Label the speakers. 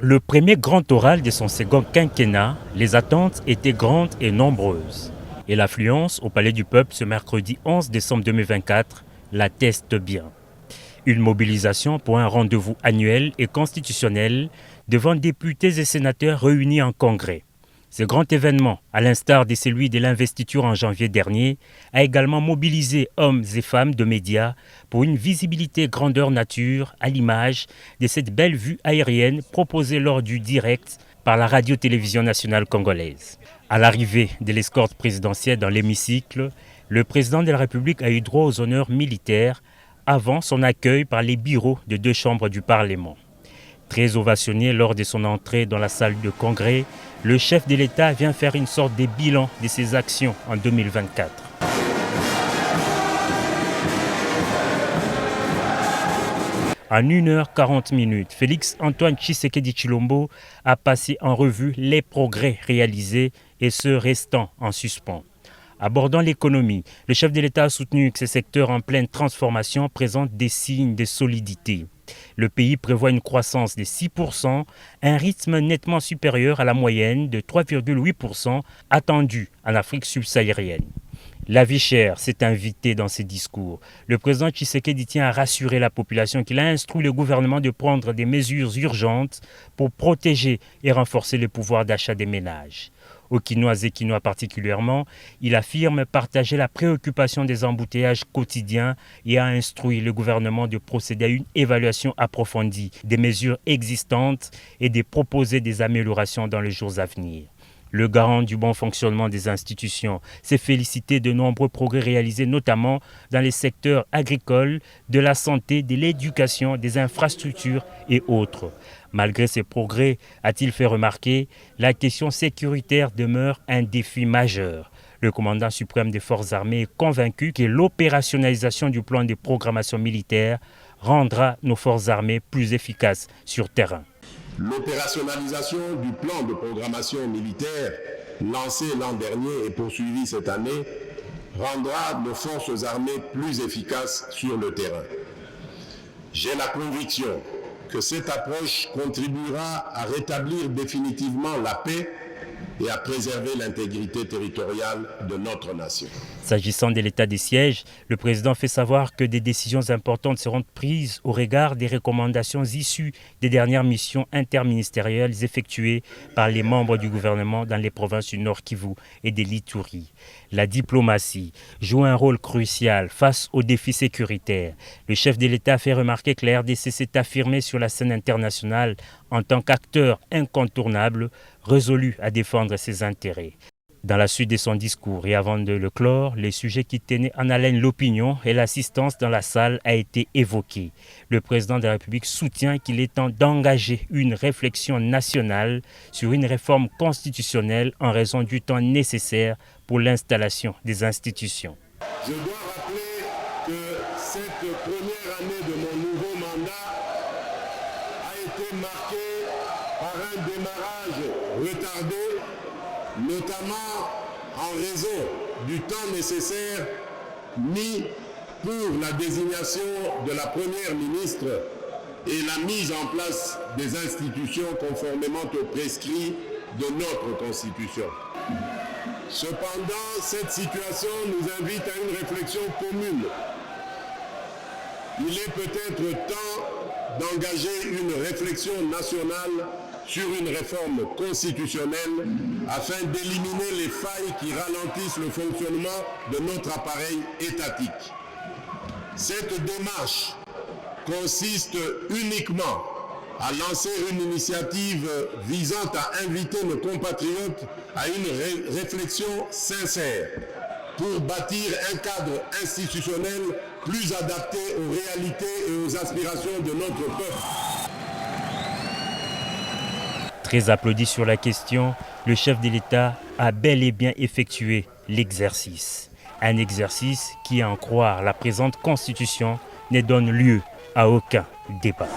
Speaker 1: le premier grand oral de son second quinquennat, les attentes étaient grandes et nombreuses. Et l'affluence au Palais du Peuple ce mercredi 11 décembre 2024 l'atteste bien. Une mobilisation pour un rendez-vous annuel et constitutionnel devant députés et sénateurs réunis en congrès. Ce grand événement, à l'instar de celui de l'investiture en janvier dernier, a également mobilisé hommes et femmes de médias pour une visibilité grandeur nature à l'image de cette belle vue aérienne proposée lors du direct par la radio-télévision nationale congolaise. À l'arrivée de l'escorte présidentielle dans l'hémicycle, le président de la République a eu droit aux honneurs militaires avant son accueil par les bureaux de 2 chambres du Parlement. Très ovationné lors de son entrée dans la salle de congrès, le chef de l'État vient faire une sorte de bilan de ses actions en 2024. En 1h40, Félix Antoine Tshisekedi Tshilombo a passé en revue les progrès réalisés et ceux restant en suspens. Abordant l'économie, le chef de l'État a soutenu que ces secteurs en pleine transformation présentent des signes de solidité. Le pays prévoit une croissance de 6%, un rythme nettement supérieur à la moyenne de 3,8% attendue en Afrique subsaharienne. La vie chère s'est invitée dans ses discours. Le président Tshisekedi tient à rassurer la population qu'il a instruit le gouvernement de prendre des mesures urgentes pour protéger et renforcer le pouvoir d'achat des ménages. Aux Quinois et Quinois particulièrement, il affirme partager la préoccupation des embouteillages quotidiens et a instruit le gouvernement de procéder à une évaluation approfondie des mesures existantes et de proposer des améliorations dans les jours à venir. Le garant du bon fonctionnement des institutions s'est félicité de nombreux progrès réalisés notamment dans les secteurs agricoles, de la santé, de l'éducation, des infrastructures et autres. Malgré ces progrès, a-t-il fait remarquer, la question sécuritaire demeure un défi majeur. Le commandant suprême des forces armées est convaincu que l'opérationnalisation du plan de programmation militaire rendra nos forces armées plus efficaces sur terrain.
Speaker 2: L'opérationnalisation du plan de programmation militaire lancé l'an dernier et poursuivi cette année rendra nos forces armées plus efficaces sur le terrain. J'ai la conviction que cette approche contribuera à rétablir définitivement la paix et à préserver l'intégrité territoriale de notre nation.
Speaker 1: S'agissant de l'état des sièges, le président fait savoir que des décisions importantes seront prises au regard des recommandations issues des dernières missions interministérielles effectuées par les membres du gouvernement dans les provinces du Nord Kivu et de l'Ituri. La diplomatie joue un rôle crucial face aux défis sécuritaires. Le chef de l'État fait remarquer que la RDC s'est affirmée sur la scène internationale en tant qu'acteur incontournable, résolu à défendre ses intérêts. Dans la suite de son discours et avant de le clore, les sujets qui tenaient en haleine l'opinion et l'assistance dans la salle a été évoqué. Le président de la République soutient qu'il est temps d'engager une réflexion nationale sur une réforme constitutionnelle en raison du temps nécessaire pour l'installation des institutions.
Speaker 2: Je dois rappeler que cette première année de mon nouveau mandat a été marquée par un démarrage retardé, notamment en raison du temps nécessaire mis pour la désignation de la première ministre et la mise en place des institutions conformément aux prescrits de notre Constitution. Cependant, cette situation nous invite à une réflexion commune. Il est peut-être temps d'engager une réflexion nationale sur une réforme constitutionnelle afin d'éliminer les failles qui ralentissent le fonctionnement de notre appareil étatique. Cette démarche consiste uniquement à lancer une initiative visant à inviter nos compatriotes à une réflexion sincère pour bâtir un cadre institutionnel plus adapté aux réalités et aux aspirations de notre peuple.
Speaker 1: Très applaudi sur la question, le chef de l'État a bel et bien effectué l'exercice. Un exercice qui, à en croire la présente Constitution, ne donne lieu à aucun débat.